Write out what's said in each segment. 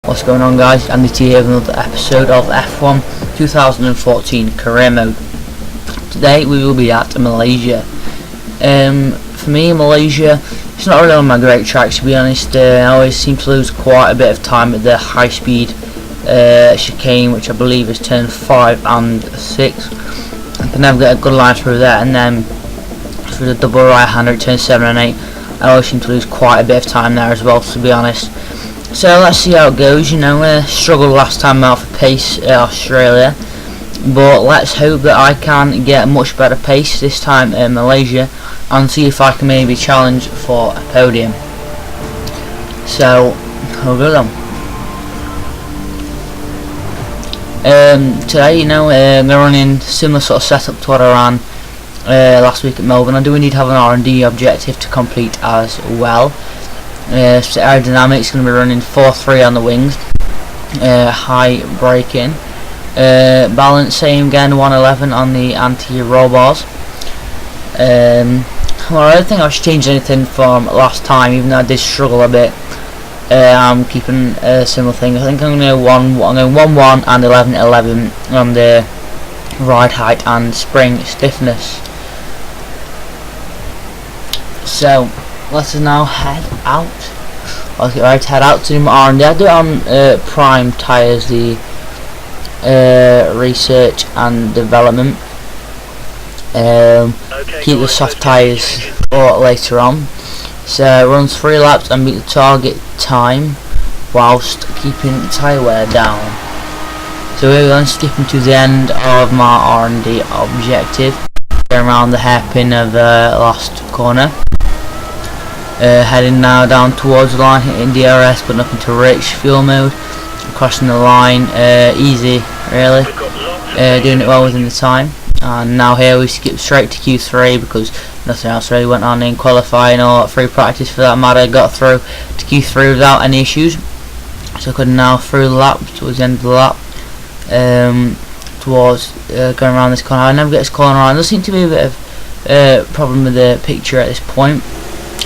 What's going on, guys? Andy T here with another episode of F1 2014 Career Mode. Today we will be at Malaysia. For me, Malaysia, it's not really on my great tracks, to be honest. I always seem to lose quite a bit of time at the high speed chicane, which I believe is turn 5 and 6. I can never get a good line through there, and then through the double right hander at turn 7 and 8 I always seem to lose quite a bit of time there as well, to be honest. So let's see how it goes. Struggled last time out for pace at Australia, but let's hope that I can get a much better pace this time in Malaysia and see if I can maybe challenge for a podium. So we'll go then. Today, we're running similar sort of setup to what I ran last week at Melbourne. I do need to have an R&D objective to complete as well. So aerodynamics going to be running 4.3 on the wings, high braking, balance same again, 111 on the anti-roll bars. Well, I don't think I've changed anything from last time, even though I did struggle a bit. I'm keeping a similar thing. I think I'm going 1-1 and 11-11 on the ride height and spring stiffness. So let's now head out. Let's get ready to head out to do my R&D. I do it on prime tyres, the research and development. Keep the soft tyres for later on. So runs 3 laps and meet the target time whilst keeping tyre wear down. So we're going skipping to the end of my R&D objective, going around the hairpin of the last corner. Heading now down towards the line, hitting DRS but nothing to reach. Fuel mode, crossing the line, easy really, doing it well within the time. And now here we skip straight to Q3 because nothing else really went on in qualifying or free practice for that matter. Got through to Q3 without any issues, so I could now through the lap towards the end of the lap, towards going around this corner. I never get this corner on. There seems to be a bit of problem with the picture at this point.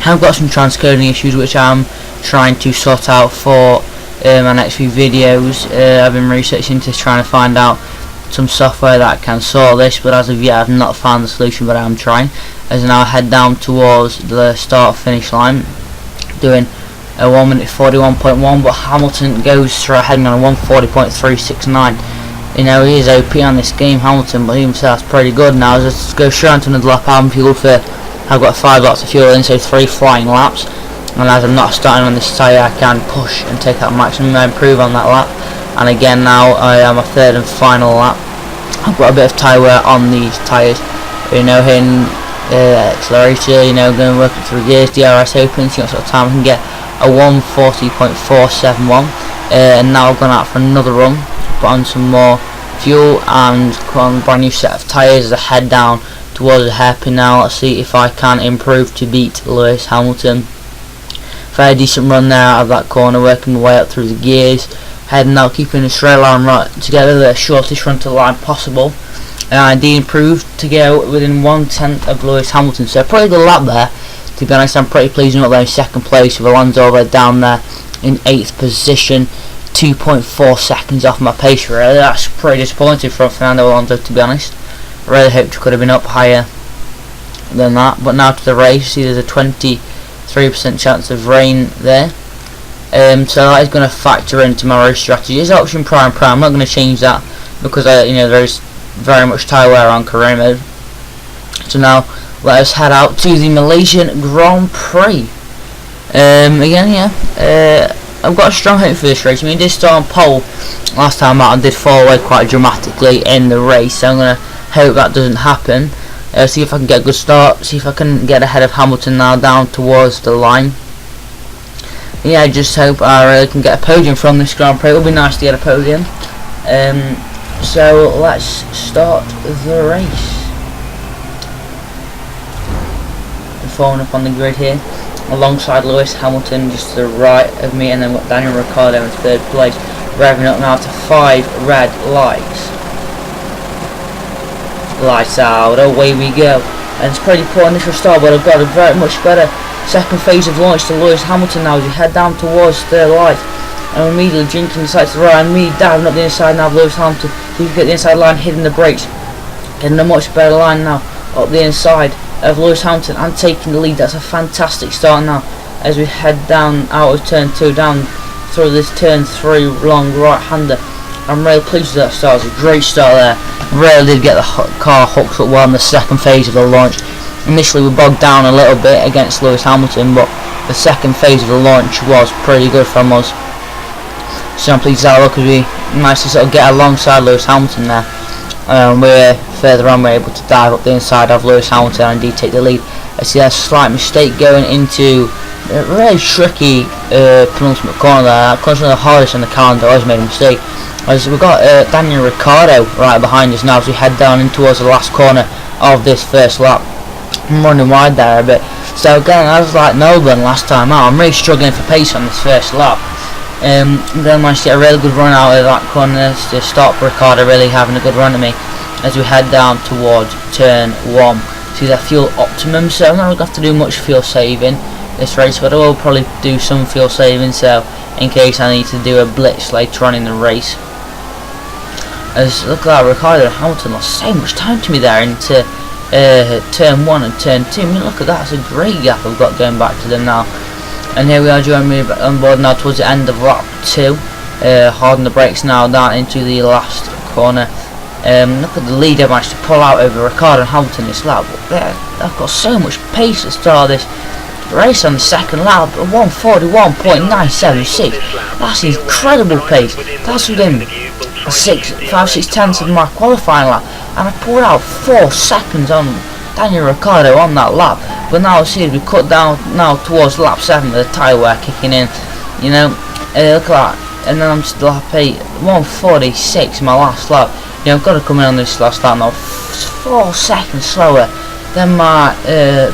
I've got some transcoding issues which I'm trying to sort out for my next few videos. I've been researching to trying to find out some software that can sort this, but as of yet I've not found the solution, but I'm trying. As now I head down towards the start finish line, doing a 1 minute 41.1, but Hamilton goes through heading on a 140.369. He is OP on this game, Hamilton, but even so that's pretty good. Now let's go straight onto another lap. I've got 5 laps of fuel in, so 3 flying laps, and as I'm not starting on this tyre I can push and take that maximum and improve on that lap. And again now I am a 3rd and final lap. I've got a bit of tyre wear on these tyres, hitting accelerator, going working through gears, DRS open, see what sort of time I can get, a 140.471, and now I've gone out for another run, put on some more fuel and put on a brand new set of tyres as I head down towards the hairpin now. Let's see if I can improve to beat Lewis Hamilton. Very decent run there out of that corner, working my way up through the gears, heading out, keeping a straight line right together, the shortest run to the line possible, and I did improve to go within 1/10 of Lewis Hamilton. So pretty good lap there, to be honest. I'm pretty pleased with up there in 2nd place with Alonso right down there in 8th position, 2.4 seconds off my pace really. That's pretty disappointing from Fernando Alonso, to be honest. I really hoped it could have been up higher than that. But now to the race, see there's a 23% chance of rain there. So that is going to factor into my race strategy. It's option prime. I'm not going to change that because there is very much tyre wear on career mode. So now let us head out to the Malaysian Grand Prix. I've got a strong hope for this race. I did start on pole last time out and did fall away quite dramatically in the race, so I'm going to hope that doesn't happen. See if I can get a good start, see if I can get ahead of Hamilton now down towards the line. I just hope I really can get a podium from this Grand Prix. It would be nice to get a podium. So let's start the race. Falling up on the grid here, alongside Lewis Hamilton just to the right of me, and then we've got Daniel Ricciardo in 3rd place, revving up now to 5 red lights. Lights out, away we go. And it's pretty poor initial start, but I've got a very much better second phase of launch to Lewis Hamilton now as we head down towards the light. and immediately drinking decides to ride and me diving up the inside now of Lewis Hamilton. He can get the inside line, hitting the brakes, getting a much better line now up the inside of Lewis Hamilton and taking the lead. That's a fantastic start now as we head down out of turn 2, down through this turn 3 long right-hander. I'm really pleased with that start. It was a great start there. Really did get the car hooked up well in the second phase of the launch. Initially we bogged down a little bit against Lewis Hamilton, but the second phase of the launch was pretty good from us. So I'm pleased with that because we managed to sort of get alongside Lewis Hamilton there. We're further on, we're able to dive up the inside of Lewis Hamilton and indeed take the lead. I see a slight mistake going into a really tricky penultimate corner there. That corner's one of the hardest on the calendar. I always made a mistake. As we've got Daniel Ricciardo right behind us now as we head down in towards the last corner of this first lap. I'm running wide there a bit. So again, I was like Melbourne last time out. I'm really struggling for pace on this first lap. Then managed to get a really good run out of that corner to stop Ricciardo really having a good run at me as we head down towards turn 1. See that fuel optimum, so I'm not going to have to do much fuel saving this race, but I will probably do some fuel saving so in case I need to do a blitz later on in the race. As look at that, Ricciardo and Hamilton lost so much time to me there into turn 1 and turn 2. I mean, look at that, it's a great gap I've got going back to them now. And here we are joining me on board now towards the end of lap 2. Hard on the brakes now down into the last corner. Look at the lead I managed to pull out over Ricciardo and Hamilton this lap. I've got so much pace at the start of this race on the second lap. 141.976. That's incredible pace. That's within 5-6 tenths of my qualifying lap, and I pulled out 4 seconds on Daniel Ricciardo on that lap. But now see as we cut down now towards lap 7 with the tyre wear kicking in, you know, look at that. And then I'm still lap 8, 146 in my last lap. You know, I've got to come in on this last lap now 4 seconds slower than my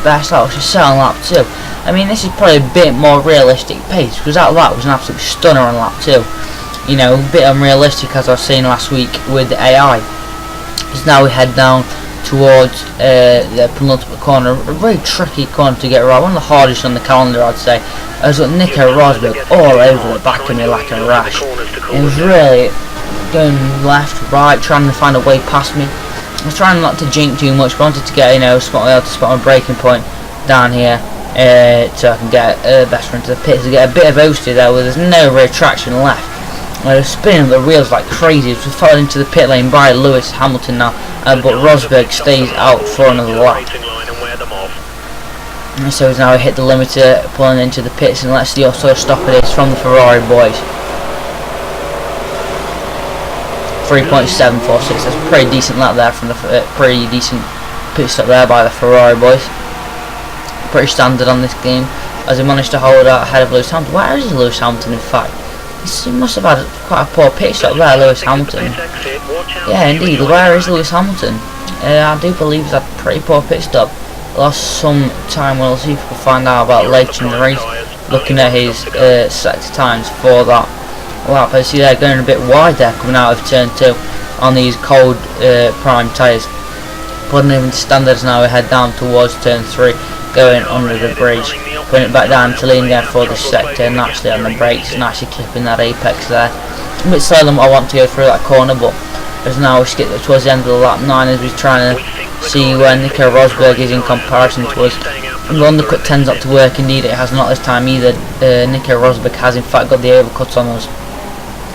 best lap, which is set on lap 2. I mean, this is probably a bit more realistic pace because that lap was an absolute stunner on lap 2. You know, a bit unrealistic as I was saying last week with the AI. Because now we head down towards the penultimate corner, a very tricky corner to get right, one of the hardest on the calendar I'd say. I was got Nico Rosberg all over the back of me like a rash. He was really going left, right, trying to find a way past me. I was trying not to jink too much, but I wanted to get, you know, spot my braking point down here so I can get best run to the pits to get a bit of OC there where there's no rear traction left. I was spinning the wheels like crazy as we fell into the pit lane by Lewis Hamilton now, but Rosberg stays out for another lap. And so now we hit the limiter, pulling into the pits, and let's see what sort of stop it is from the Ferrari boys. 3.746. That's a pretty decent lap there from the pretty decent pit stop there by the Ferrari boys. Pretty standard on this game as he managed to hold out ahead of Lewis Hamilton. Where is Lewis Hamilton in fact? He must have had quite a poor pit stop there, Lewis Hamilton. Yeah, indeed. Where is Lewis Hamilton? I do believe he's had a pretty poor pit stop. Lost some time. We'll see if we can find out about later in the race. Looking at his sector times for that lap, I see they're going a bit wide there coming out of turn 2 on these cold prime tyres. Putting them into standards now. We head down towards turn 3, going under the bridge, putting it back down to lean again for the sector, naturally on the brakes, and actually clipping that apex there. A bit slower than what I want to go through that corner, but as now we skip towards the end of the lap 9 as we're trying to see where Nico Rosberg is in comparison to us. The undercut tends not to work, indeed it has not this time either. Nico Rosberg has in fact got the overcut on us,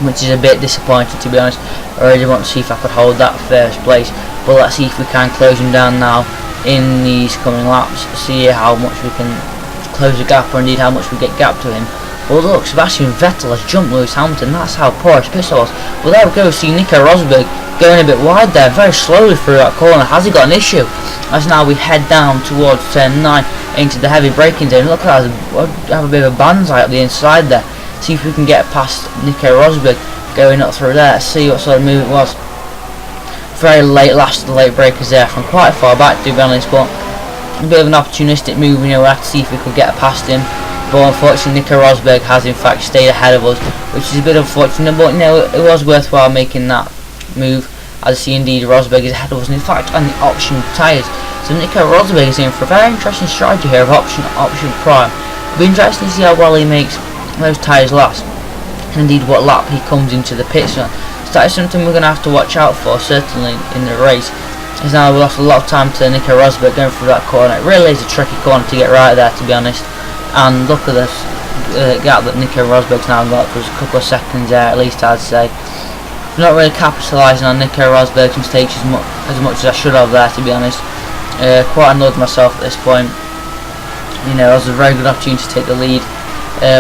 which is a bit disappointing to be honest. I really want to see if I could hold that first place, but let's see if we can close him down now in these coming laps, see how much we can close the gap, or indeed how much we get gap to him. Well look, Sebastian Vettel has jumped Lewis Hamilton, that's how poor his pit stop was. Well there we go, see Nico Rosberg going a bit wide there, very slowly through that corner. Has he got an issue? As now we head down towards turn 9 into the heavy braking zone. Look at that, we'll have a bit of a banzai up the inside there. See if we can get past Nico Rosberg going up through there, see what sort of move it was. Very late, last of the late breakers there from quite far back to be honest, but a bit of an opportunistic move, you know, we have to see if we could get past him. But unfortunately Nico Rosberg has in fact stayed ahead of us, which is a bit unfortunate, but you know, it was worthwhile making that move. As I see indeed Rosberg is ahead of us, and in fact on the option tyres. So Nico Rosberg is in for a very interesting strategy here of option prime. It'll be interesting to see how well he makes those tyres last. indeed what lap he comes into the pit. So that is something we're going to have to watch out for, certainly in the race. As now we lost a lot of time to Nico Rosberg going through that corner. It really is a tricky corner to get right there, to be honest. And look at this gap that Nico Rosberg's now got. There's a couple of seconds there, at least I'd say. Not really capitalising on Nico Rosberg's mistakes as much as I should have there, to be honest. Quite annoyed myself at this point. You know, it was a very good opportunity to take the lead.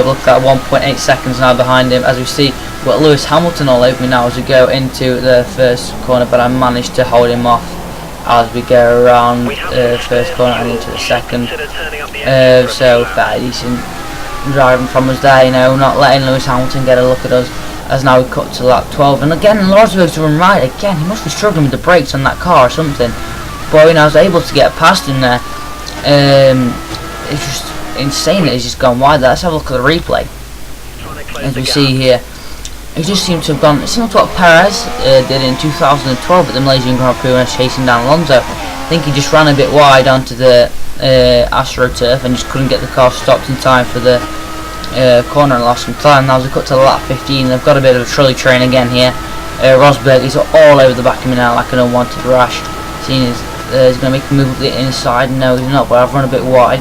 Look at that, 1.8 seconds now behind him. As we see, we've got Lewis Hamilton all over me now as we go into the first corner, but I managed to hold him off as we go around the first corner and into the second. So fairly decent driving from us there, you know, not letting Lewis Hamilton get a look at us. As now we cut to lap 12, and again Rosberg's run right again. He must be struggling with the brakes on that car or something. But you know, I was able to get past him there. It's just insane that he's just gone wide there. Let's have a look at the replay. As we see here, he just seemed to have gone similar to what Perez did in 2012 at the Malaysian Grand Prix when he was chasing down Alonso. I think he just ran a bit wide onto the AstroTurf and just couldn't get the car stopped in time for the corner and lost some time. Now as we cut to lap 15, they've got a bit of a trolley train again here. Rosberg is all over the back of me now like an unwanted rash. Seeing as he's going to make a move up the inside. No, he's not, but I've run a bit wide.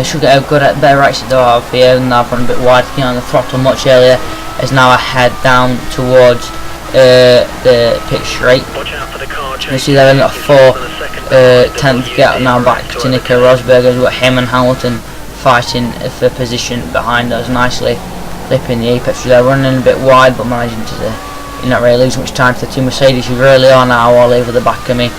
Should get a better exit though out of here, and I've run a bit wide, getting on the throttle much earlier. As now I head down towards the pit straight. You see there we've got a 4/10 gap now back to Nico Rosberg, as we've got him and Hamilton fighting for position behind us, nicely flipping the apex through there, running a bit wide but managing to not really lose much time to the two Mercedes who really are now all over the back of me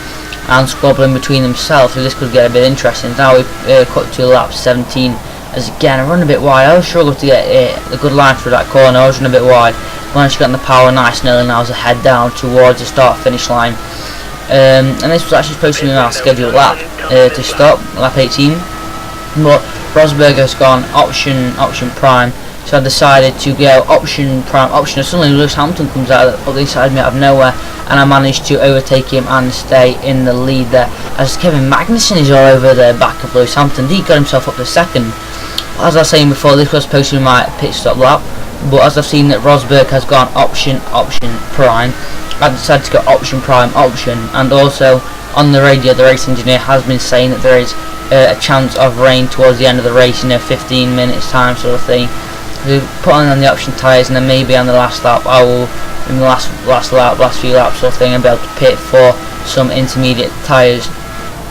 and squabbling between themselves, so this could get a bit interesting. Now we cut to lap 17, as again I run a bit wide. I always struggle to get the good line through that corner. I always run a bit wide, managed to get on the power nice and early now as I head down towards the start finish line. And this was actually supposed to be our scheduled lap to stop, lap 18, but Rosberg has gone option prime, so I decided to go option prime option. Suddenly Lewis Hamilton comes out of the inside me out of nowhere, and I managed to overtake him and stay in the lead there. As Kevin Magnussen is all over the back of Lewis Hamilton. He got himself up to second. As I was saying before, this was supposed to be my pit stop lap, but as I've seen that Rosberg has gone option prime, I decided to go option prime option. And also on the radio, the race engineer has been saying that there is a chance of rain towards the end of the race, you know, 15 minutes time sort of thing. We put on the option tyres, and then maybe on the last lap I will, in the last few laps sort of thing, I'll be able to pit for some intermediate tyres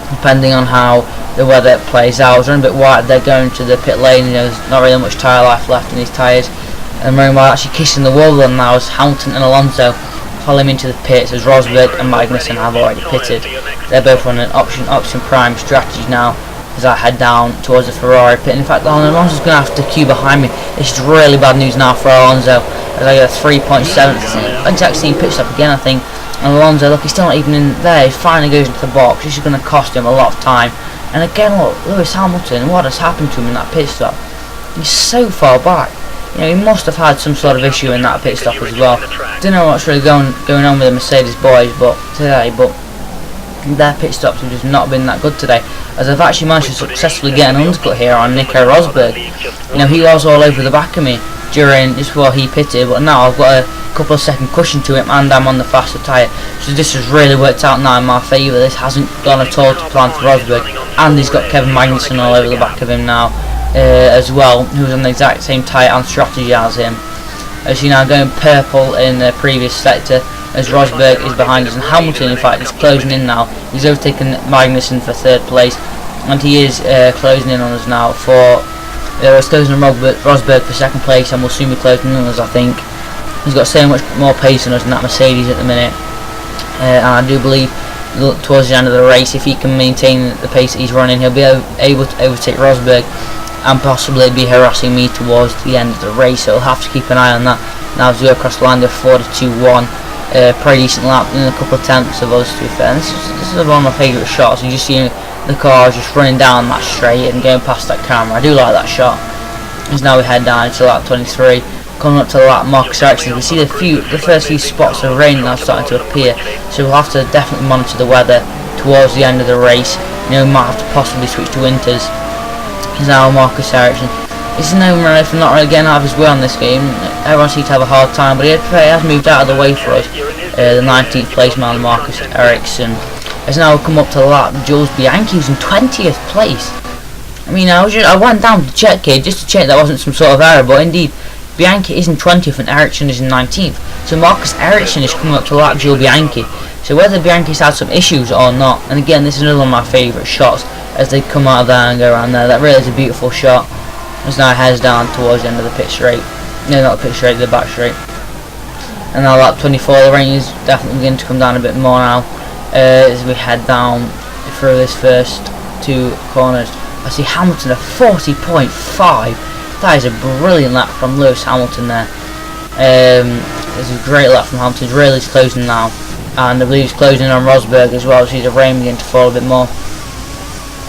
depending on how the weather plays out. I was running a bit wide there going to the pit lane, you know, there's not really much tyre life left in these tyres, and running while actually kissing the wall then now as Hamilton and Alonso follow him into the pits, as Rosberg and Magnussen have already pitted. They're both on an option prime strategy now as I head down towards the Ferrari pit. In fact, Alonso's going to have to queue behind me. This is really bad news now for Alonso, as I get a 3.7 exact same pit stop again, I think. And Alonso, look, he's still not even in there. He finally goes into the box. This is going to cost him a lot of time. And again, look, Lewis Hamilton, what has happened to him in that pit stop? He's so far back. You know, he must have had some sort of issue in that pit stop as well. Don't know what's really going on with the Mercedes boys today, but their pit stops have just not been that good today, as I've actually managed to successfully get an undercut here on Nico Rosberg. You know, he was all over the back of me during just before he pitted, but now I've got a couple of second cushion to him and I'm on the faster tyre, so this has really worked out now in my favour. This hasn't gone at all to plan for Rosberg, and he's got Kevin Magnussen all over the back of him now as well, who's on the exact same tyre and strategy as him. As you know, going purple in the previous sector, as Rosberg is behind us, and Hamilton in fact is closing in now. He's overtaken Magnussen for third place, and he is closing in on us now for he's closing on Rosberg for second place, and will soon be closing in on us, I think. He's got so much more pace than us in that Mercedes at the minute, and I do believe towards the end of the race, if he can maintain the pace that he's running, he'll be able to overtake Rosberg and possibly be harassing me towards the end of the race, so we'll have to keep an eye on that. Now as we go across the line, they're 4-2-1. Pretty decent lap in a couple of attempts of us, to be fair. This is one of my favourite shots. You just see the car just running down that straight and going past that camera. I do like that shot. As now we head down to lap 23, coming up to the lap markers. Actually, we see the first few spots of rain now starting to appear, so we'll have to definitely monitor the weather towards the end of the race. You know, we might have to possibly switch to winters. Is now Marcus Ericsson It's no matter for not really getting out of his way on this game. Everyone seems to have a hard time, but he has moved out of the way for us. The 19th place man, Marcus Ericsson, has now come up to lap Jules Bianchi, who's in 20th place. I mean, I went down to check here just to check that wasn't some sort of error, but indeed, Bianchi is in 20th and Ericsson is in 19th. So Marcus Ericsson is coming up to lap Jules Bianchi. So whether Bianchi's had some issues or not, and again, this is another one of my favourite shots as they come out of there and go around there. That really is a beautiful shot. As now heads down towards the end of the pit straight. No, not the pit straight, the back straight. And now lap 24, the rain is definitely beginning to come down a bit more now as we head down through this first two corners. I see Hamilton at 40.5. That is a brilliant lap from Lewis Hamilton there. There's a great lap from Hamilton. Really is closing now, and I believe he's closing on Rosberg as well. So he's the rain beginning to fall a bit more.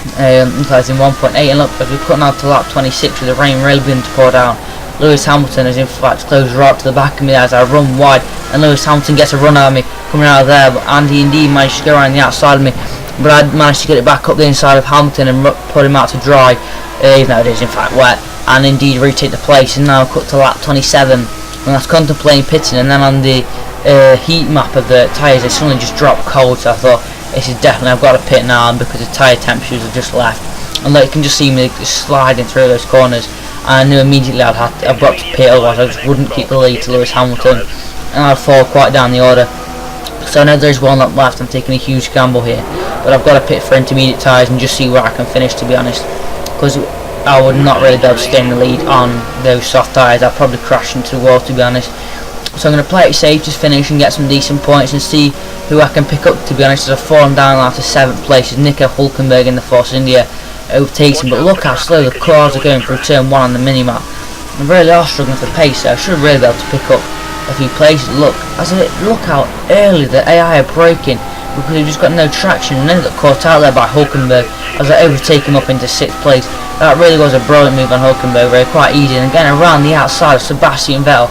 He's in 1.8, and look, as we're cutting out to lap 26 with the rain really beginning to pour down. Lewis Hamilton is in fact closed right up to the back of me as I run wide, and Lewis Hamilton gets a run out of me coming out of there, and he indeed managed to go around the outside of me, but I managed to get it back up the inside of Hamilton and put him out to dry, even though it is in fact wet, and indeed retake the place. And now cut to lap 27, and that's contemplating pitting, and then on the heat map of the tyres they suddenly just dropped cold, so I thought this is definitely, I've got to pit now because the tyre temperatures have just left, and like, you can just see me sliding through those corners. I knew immediately I've got to pit, otherwise I just wouldn't keep the lead to Lewis Hamilton, and I'd fall quite down the order. So I know there's one lap left. I'm taking a huge gamble here, but I've got to pit for intermediate tyres and just see where I can finish, to be honest, because I would not really be able to stay in the lead on those soft tyres. I'd probably crash into the wall, to be honest. So I'm going to play it safe, just finish and get some decent points and see who I can pick up, to be honest, as I've fallen down now to 7th place. Nico Hulkenberg in the Force India overtakes him, but look how slow the cars are going through turn 1 on the minimap. I really are struggling for pace, so I should really be able to pick up a few places. Look how early the AI are braking, because they've just got no traction, and then got caught out there by Hulkenberg as I overtake him up into 6th place. That really was a brilliant move on Hulkenberg, very quite easy, and again around the outside of Sebastian Vettel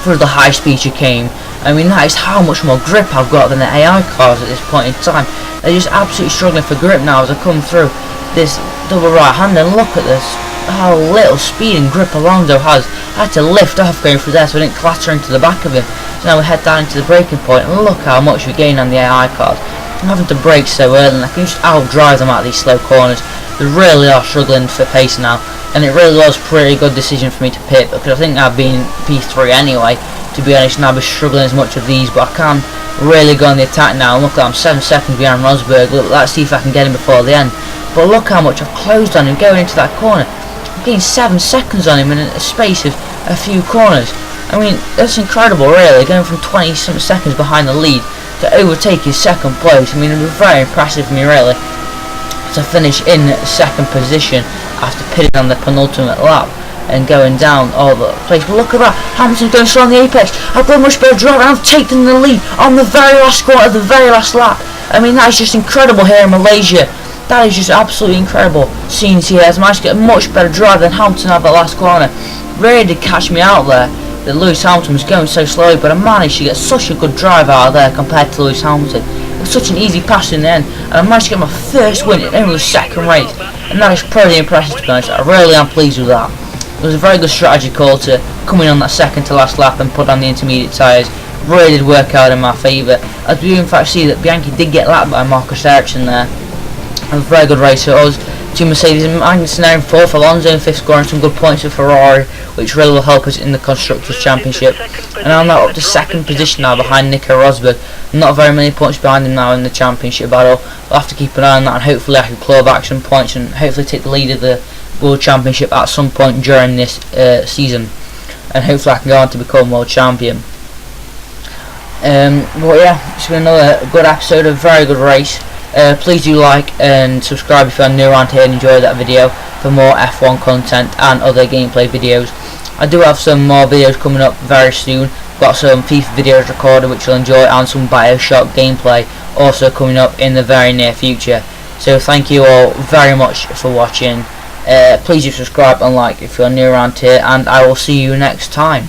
through the high speed chicane. I mean, that is how much more grip I've got than the AI cars at this point in time. They're just absolutely struggling for grip now as I come through this double right hand, and look at this, how little speed and grip Alonso has. I had to lift off going through there so I didn't clatter into the back of him. So now we head down into the braking point, and look how much we gain on the AI cars. I'm having to brake so early, and I can just outdrive them out of these slow corners. They really are struggling for pace now, and it really was a pretty good decision for me to pit, because I think I've been P3 anyway, to be honest, and I'll be struggling as much of these, but I can really go on the attack now. And look, I'm 7 seconds behind Rosberg. Look, let's see if I can get him before the end. But look how much I've closed on him going into that corner. I'm getting 7 seconds on him in a space of a few corners. I mean, that's incredible, really, going from 20 some seconds behind the lead to overtake his 2nd place. I mean, it was very impressive for me, really, to finish in 2nd position after pitting on the penultimate lap and going down all the place. But look at that, Hamilton's going slow on the apex. I've got a much better drive, and I've taken the lead on the very last corner of the very last lap. I mean, that is just incredible here in Malaysia. That is just absolutely incredible scenes here. I've managed to get a much better drive than Hamilton at the last corner. Really did catch me out there that Lewis Hamilton was going so slowly, but I managed to get such a good drive out of there compared to Lewis Hamilton. It was such an easy pass in the end, and I managed to get my first win in only the 2nd race, and that is pretty impressive, to be honest. I really am pleased with that. It was a very good strategy call to come in on that 2nd to last lap and put on the intermediate tyres. Really did work out in my favour. I do in fact see that Bianchi did get lapped by Marcus Ericsson there. A very good race for us. 2 Mercedes and Magnussen there in 4th, Alonso in 5th, scoring some good points for Ferrari, which really will help us in the Constructors' Championship. And I'm now up to 2nd position now behind Nico Rosberg. Not very many points behind him now in the Championship battle. I'll have to keep an eye on that, and hopefully I can claw back some points and hopefully take the lead of the World Championship at some point during this season, and hopefully I can go on to become World Champion. But yeah, it's been another good episode, a very good race. Please do like and subscribe if you're new around here and enjoy that video for more F1 content and other gameplay videos. I do have some more videos coming up very soon. Got some FIFA videos recorded which you'll enjoy, and some Bioshock gameplay also coming up in the very near future. So thank you all very much for watching. Please do subscribe and like if you're new around here, and I will see you next time.